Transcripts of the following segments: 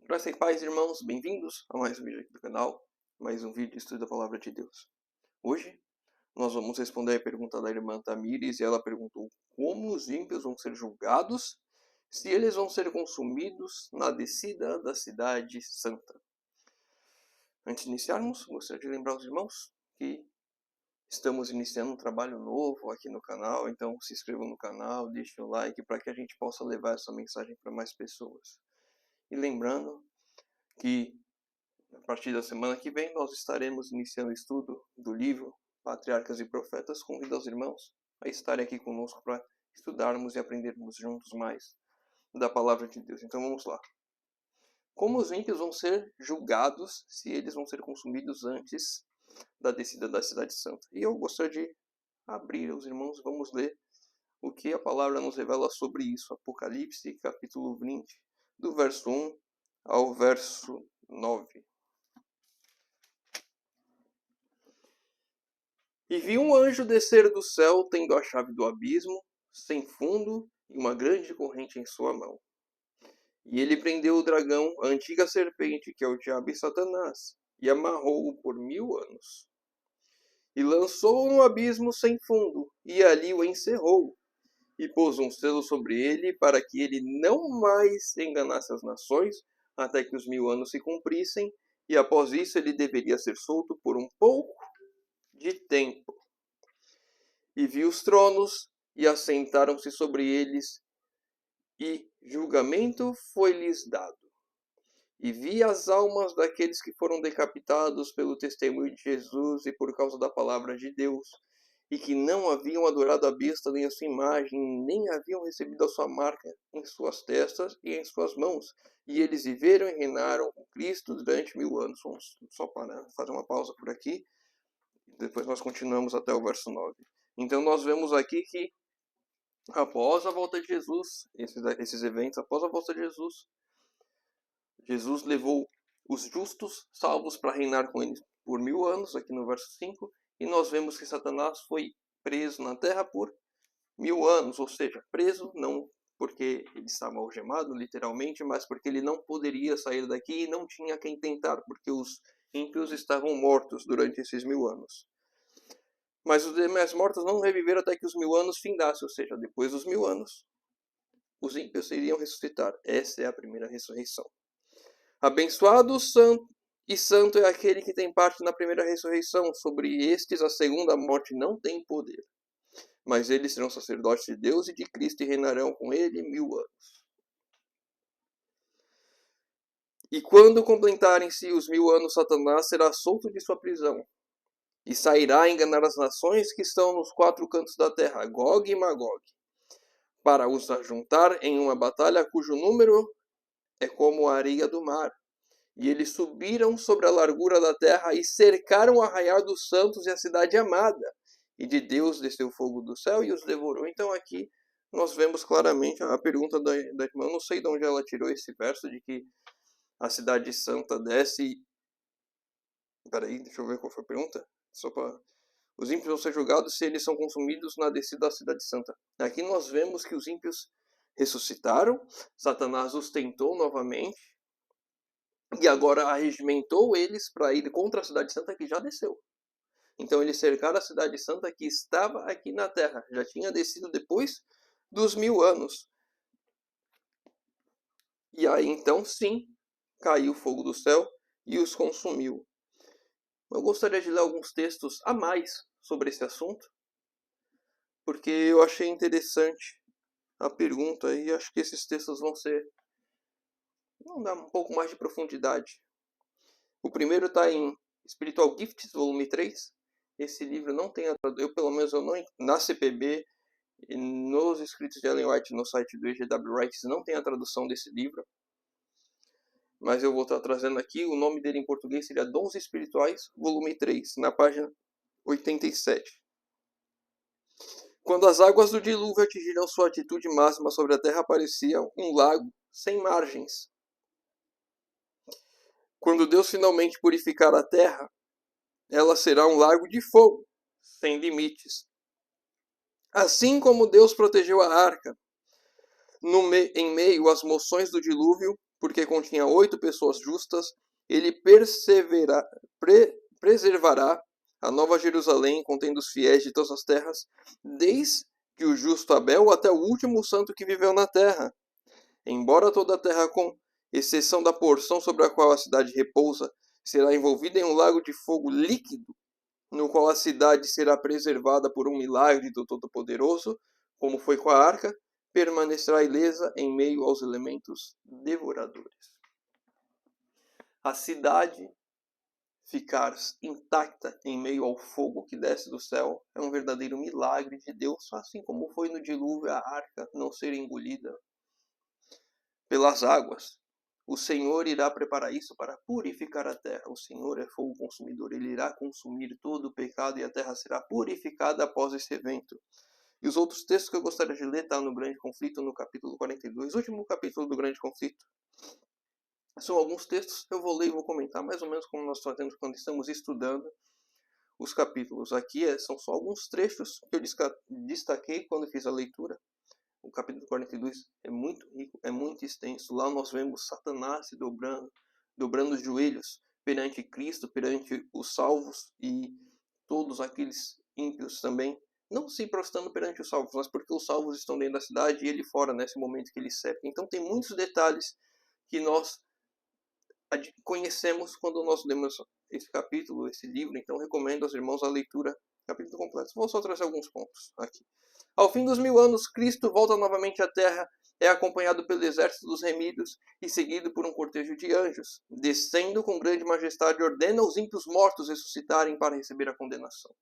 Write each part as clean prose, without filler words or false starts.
Graça e paz, irmãos, bem-vindos a mais um vídeo aqui do canal, mais um vídeo de estudo da Palavra de Deus. Hoje, nós vamos responder a pergunta da irmã Tamires, e ela perguntou como os ímpios vão ser julgados se eles vão ser consumidos na descida da cidade santa. Antes de iniciarmos, gostaria de lembrar os irmãos que estamos iniciando um trabalho novo aqui no canal, então se inscrevam no canal, deixem o like para que a gente possa levar essa mensagem para mais pessoas. E lembrando que a partir da semana que vem nós estaremos iniciando o estudo do livro Patriarcas e Profetas. Convido os irmãos a estarem aqui conosco para estudarmos e aprendermos juntos mais da Palavra de Deus. Então vamos lá. Como os ímpios vão ser julgados se eles vão ser consumidos antes da descida da Cidade Santa? E eu gostaria de abrir os irmãos, vamos ler o que a palavra nos revela sobre isso. Apocalipse, capítulo 20, do verso 1 ao verso 9. E vi um anjo descer do céu, tendo a chave do abismo, sem fundo, e uma grande corrente em sua mão. E ele prendeu o dragão, a antiga serpente, que é o diabo e Satanás, e amarrou-o por 1000 anos. E lançou-o no abismo sem fundo, e ali o encerrou, e pôs um selo sobre ele, para que ele não mais enganasse as nações, até que os 1000 anos se cumprissem, e após isso ele deveria ser solto por um pouco de tempo. E vi os tronos, e assentaram-se sobre eles, e julgamento foi-lhes dado. E vi as almas daqueles que foram decapitados pelo testemunho de Jesus e por causa da palavra de Deus, e que não haviam adorado a besta nem a sua imagem, nem haviam recebido a sua marca em suas testas e em suas mãos. E eles viveram e reinaram com Cristo durante 1000 anos. Vamos só para fazer uma pausa por aqui. Depois nós continuamos até o verso 9. Então nós vemos aqui que após a volta de Jesus, esses eventos, após a volta de Jesus, Jesus levou os justos salvos para reinar com ele por 1000 anos, aqui no verso 5, e nós vemos que Satanás foi preso na terra por 1000 anos, ou seja, preso não porque ele estava algemado, literalmente, mas porque ele não poderia sair daqui e não tinha quem tentar, porque os ímpios estavam mortos durante esses 1000 anos. Mas os demais mortos não reviveram até que os 1000 anos findassem, ou seja, depois dos 1000 anos, os ímpios iriam ressuscitar. Essa é a primeira ressurreição. Abençoado e santo é aquele que tem parte na primeira ressurreição. Sobre estes a segunda morte não tem poder. Mas eles serão sacerdotes de Deus e de Cristo e reinarão com ele 1000 anos. E quando completarem-se os 1000 anos, Satanás será solto de sua prisão e sairá a enganar as nações que estão nos 4 cantos da terra, Gog e Magog, para os ajuntar em uma batalha cujo número é como a areia do mar. E eles subiram sobre a largura da terra e cercaram o arraial dos santos e a cidade amada. E de Deus desceu fogo do céu e os devorou. Então aqui nós vemos claramente a pergunta da irmã. Eu não sei de onde ela tirou esse verso de que a cidade santa desce. Peraí, deixa eu ver qual foi a pergunta. Só para... Os ímpios vão ser julgados se eles são consumidos na descida da cidade santa. Aqui nós vemos que os ímpios ressuscitaram, Satanás os tentou novamente, e agora arregimentou eles para ir contra a cidade santa que já desceu. Então eles cercaram a cidade santa que estava aqui na terra, já tinha descido depois dos 1000 anos. E aí então sim, caiu o fogo do céu e os consumiu. Eu gostaria de ler alguns textos a mais sobre esse assunto, porque eu achei interessante a pergunta e acho que esses textos vão dar um pouco mais de profundidade. O primeiro está em Spiritual Gifts, volume 3. Esse livro não tem a tradução, pelo menos eu não, na CPB e nos escritos de Ellen White no site do EGW Writes não tem a tradução desse livro. Mas eu vou estar trazendo aqui, o nome dele em português seria Dons Espirituais, volume 3, na página 87. Quando as águas do dilúvio atingiram sua altitude máxima sobre a terra, aparecia um lago sem margens. Quando Deus finalmente purificar a terra, ela será um lago de fogo, sem limites. Assim como Deus protegeu a arca em meio às moções do dilúvio, porque continha 8 pessoas justas, ele preservará a Nova Jerusalém, contendo os fiéis de todas as terras, desde que o justo Abel até o último santo que viveu na terra. Embora toda a terra, com exceção da porção sobre a qual a cidade repousa, será envolvida em um lago de fogo líquido, no qual a cidade será preservada por um milagre do Todo-Poderoso, como foi com a arca, permanecerá ilesa em meio aos elementos devoradores. A cidade ficar intacta em meio ao fogo que desce do céu é um verdadeiro milagre de Deus, assim como foi no dilúvio a arca não ser engolida pelas águas. O Senhor irá preparar isso para purificar a terra. O Senhor é fogo consumidor. Ele irá consumir todo o pecado e a terra será purificada após esse evento. E os outros textos que eu gostaria de ler estão no Grande Conflito, no capítulo 42, último capítulo do Grande Conflito. São alguns textos que eu vou ler e vou comentar mais ou menos como nós fazemos quando estamos estudando os capítulos. Aqui são só alguns trechos que eu destaquei quando fiz a leitura. O capítulo 42 é muito rico, é muito extenso. Lá nós vemos Satanás se dobrando os joelhos perante Cristo, perante os salvos e todos aqueles ímpios também. Não se prostrando perante os salvos, mas porque os salvos estão dentro da cidade e ele fora nesse momento que ele cerca. Então tem muitos detalhes que nós conhecemos quando nós lemos esse capítulo, esse livro. Então recomendo aos irmãos a leitura capítulo completo. Vou só trazer alguns pontos aqui. Ao fim dos 1000 anos, Cristo volta novamente à terra, é acompanhado pelo exército dos remidos e seguido por um cortejo de anjos. Descendo com grande majestade, ordena aos ímpios mortos ressuscitarem para receber a condenação.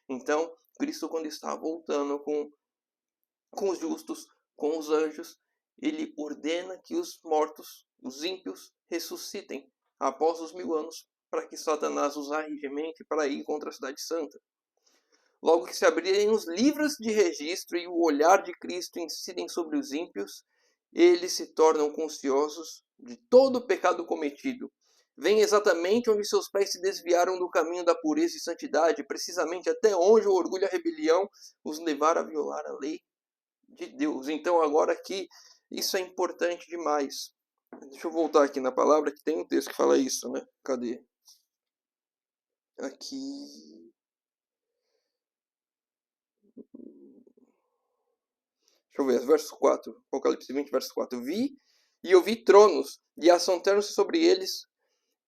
Então, Cristo, quando está voltando com os justos, com os anjos, ele ordena que os mortos, os ímpios, ressuscitem após os 1000 anos, para que Satanás os arregimente para ir contra a cidade santa. Logo que se abrirem os livros de registro e o olhar de Cristo incidem sobre os ímpios, eles se tornam consciosos de todo o pecado cometido. Vêm exatamente onde seus pés se desviaram do caminho da pureza e santidade, precisamente até onde o orgulho e a rebelião os levaram a violar a lei de Deus. Então agora aqui, isso é importante demais. Deixa eu voltar aqui na palavra, que tem um texto que fala isso, né? Cadê? Aqui... Deixa eu ver, verso 4, Apocalipse 20, verso 4. Vi e eu vi tronos, e assentaram-se sobre eles,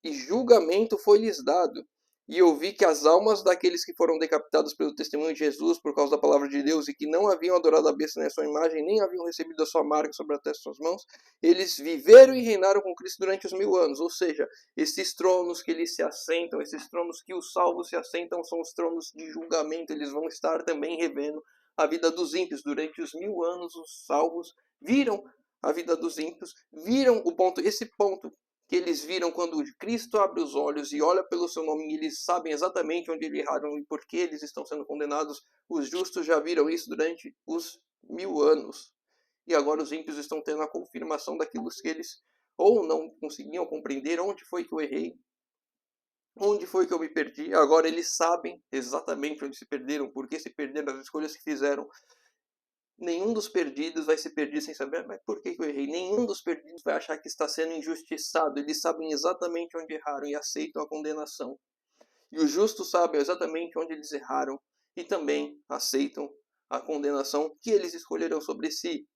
e julgamento foi-lhes dado. E eu vi que as almas daqueles que foram decapitados pelo testemunho de Jesus, por causa da palavra de Deus, e que não haviam adorado a besta nem a sua imagem, nem haviam recebido a sua marca sobre a testa de suas mãos, eles viveram e reinaram com Cristo durante os 1000 anos. Ou seja, esses tronos que eles se assentam, esses tronos que os salvos se assentam, são os tronos de julgamento. Eles vão estar também revendo a vida dos ímpios. Durante os 1000 anos, os salvos viram a vida dos ímpios, viram esse ponto que eles viram quando Cristo abre os olhos e olha pelo seu nome, e eles sabem exatamente onde eles erraram e por que eles estão sendo condenados. Os justos já viram isso durante os 1000 anos. E agora os ímpios estão tendo a confirmação daquilo que eles ou não conseguiam compreender. Onde foi que eu errei? Onde foi que eu me perdi? Agora eles sabem exatamente onde se perderam, por que se perderam, as escolhas que fizeram. Nenhum dos perdidos vai se perder sem saber, mas por que eu errei? Nenhum dos perdidos vai achar que está sendo injustiçado. Eles sabem exatamente onde erraram e aceitam a condenação. E os justos sabem exatamente onde eles erraram e também aceitam a condenação que eles escolherão sobre si.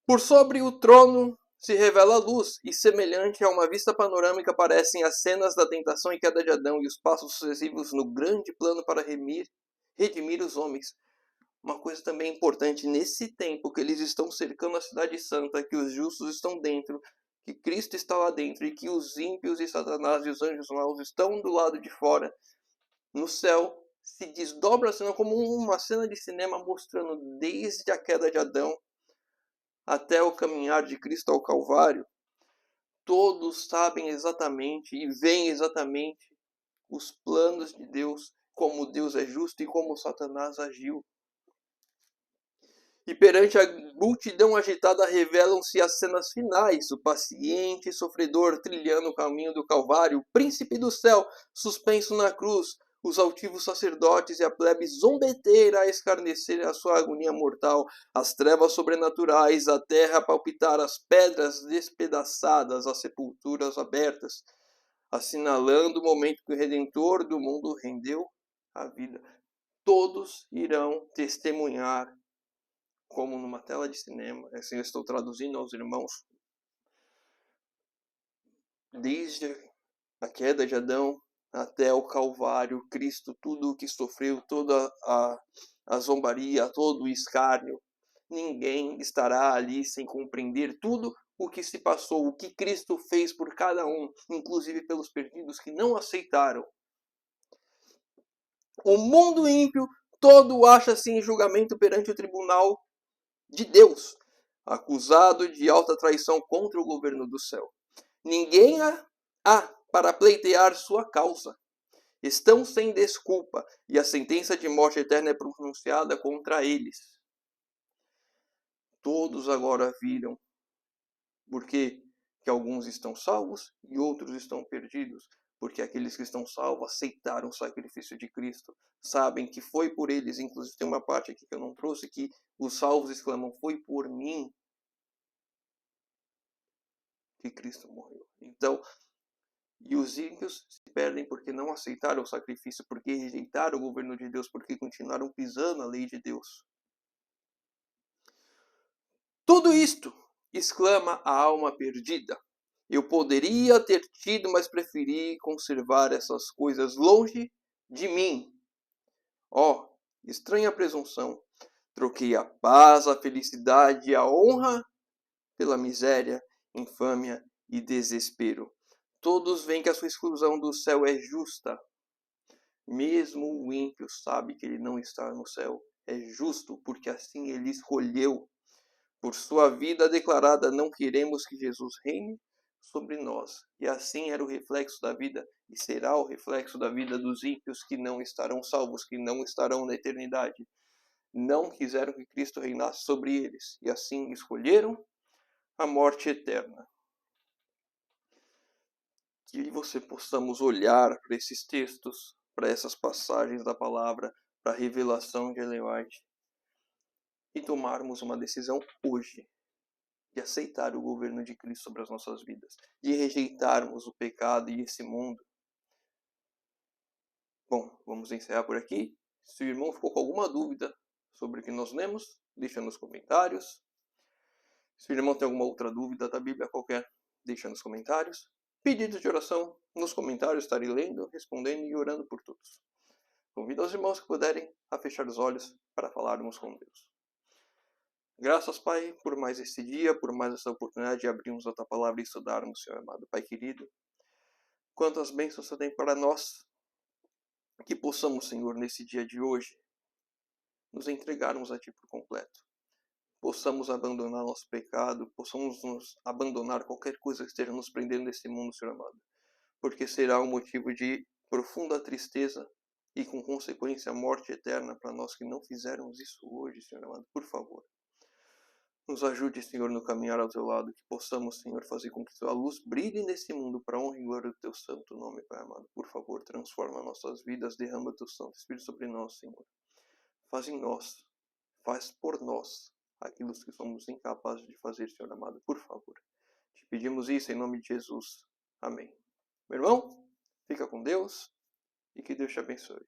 Por sobre o trono se revela a luz, e semelhante a uma vista panorâmica aparecem as cenas da tentação e queda de Adão e os passos sucessivos no grande plano para redimir os homens. Uma coisa também importante, nesse tempo que eles estão cercando a cidade santa, que os justos estão dentro, que Cristo está lá dentro e que os ímpios e Satanás e os anjos maus estão do lado de fora, no céu se desdobra a cena como uma cena de cinema mostrando desde a queda de Adão até o caminhar de Cristo ao Calvário. Todos sabem exatamente e veem exatamente os planos de Deus, como Deus é justo e como Satanás agiu. E perante a multidão agitada revelam-se as cenas finais, o paciente e sofredor trilhando o caminho do Calvário, o príncipe do céu suspenso na cruz, os altivos sacerdotes e a plebe zombeteira a escarnecer a sua agonia mortal, as trevas sobrenaturais, a terra a palpitar, as pedras despedaçadas, as sepulturas abertas, assinalando o momento que o Redentor do mundo rendeu a vida. Todos irão testemunhar, como numa tela de cinema, assim eu estou traduzindo aos irmãos, desde a queda de Adão até o Calvário, Cristo, tudo o que sofreu, toda a zombaria, todo o escárnio, ninguém estará ali sem compreender tudo o que se passou, o que Cristo fez por cada um, inclusive pelos perdidos que não aceitaram. O mundo ímpio todo acha-se em julgamento perante o tribunal de Deus, acusado de alta traição contra o governo do céu. Ninguém há para pleitear sua causa. Estão sem desculpa, e a sentença de morte eterna é pronunciada contra eles. Todos agora viram porque que alguns estão salvos e outros estão perdidos, porque aqueles que estão salvos aceitaram o sacrifício de Cristo, sabem que foi por eles, inclusive tem uma parte aqui que eu não trouxe, que os salvos exclamam, foi por mim que Cristo morreu. Então, e os ímpios se perdem porque não aceitaram o sacrifício, porque rejeitaram o governo de Deus, porque continuaram pisando a lei de Deus. Tudo isto, exclama a alma perdida. Eu poderia ter tido, mas preferi conservar essas coisas longe de mim. Ó, estranha presunção. Troquei a paz, a felicidade e a honra pela miséria, infâmia e desespero. Todos veem que a sua exclusão do céu é justa. Mesmo o ímpio sabe que ele não está no céu. É justo, porque assim ele escolheu. Por sua vida declarada, não queremos que Jesus reine sobre nós. E assim era o reflexo da vida, e será o reflexo da vida dos ímpios que não estarão salvos, que não estarão na eternidade. Não quiseram que Cristo reinasse sobre eles, e assim escolheram a morte eterna. Que você possamos olhar para esses textos, para essas passagens da palavra, para a revelação de Ellen White, e tomarmos uma decisão hoje de aceitar o governo de Cristo sobre as nossas vidas, de rejeitarmos o pecado e esse mundo. Bom, vamos encerrar por aqui. Se o irmão ficou com alguma dúvida sobre o que nós lemos, deixa nos comentários. Se o irmão tem alguma outra dúvida da Bíblia qualquer, deixa nos comentários. Pedidos de oração, nos comentários estarei lendo, respondendo e orando por todos. Convido os irmãos que puderem a fechar os olhos para falarmos com Deus. Graças, Pai, por mais este dia, por mais essa oportunidade de abrirmos a Tua palavra e estudarmos, Senhor amado. Pai querido, quantas bênçãos Você tem para nós, que possamos, Senhor, nesse dia de hoje, nos entregarmos a Ti por completo. Possamos abandonar nosso pecado, possamos nos abandonar qualquer coisa que esteja nos prendendo nesse mundo, Senhor amado. Porque será um motivo de profunda tristeza e, com consequência, morte eterna para nós que não fizermos isso hoje, Senhor amado. Por favor. Nos ajude, Senhor, no caminhar ao Teu lado, que possamos, Senhor, fazer com que Tua luz brilhe nesse mundo para a honra e glória do Teu santo nome, Pai amado. Por favor, transforma nossas vidas, derrama Teu Santo Espírito sobre nós, Senhor. Faz em nós, faz por nós aquilo que somos incapazes de fazer, Senhor amado. Por favor. Te pedimos isso em nome de Jesus. Amém. Meu irmão, fica com Deus e que Deus te abençoe.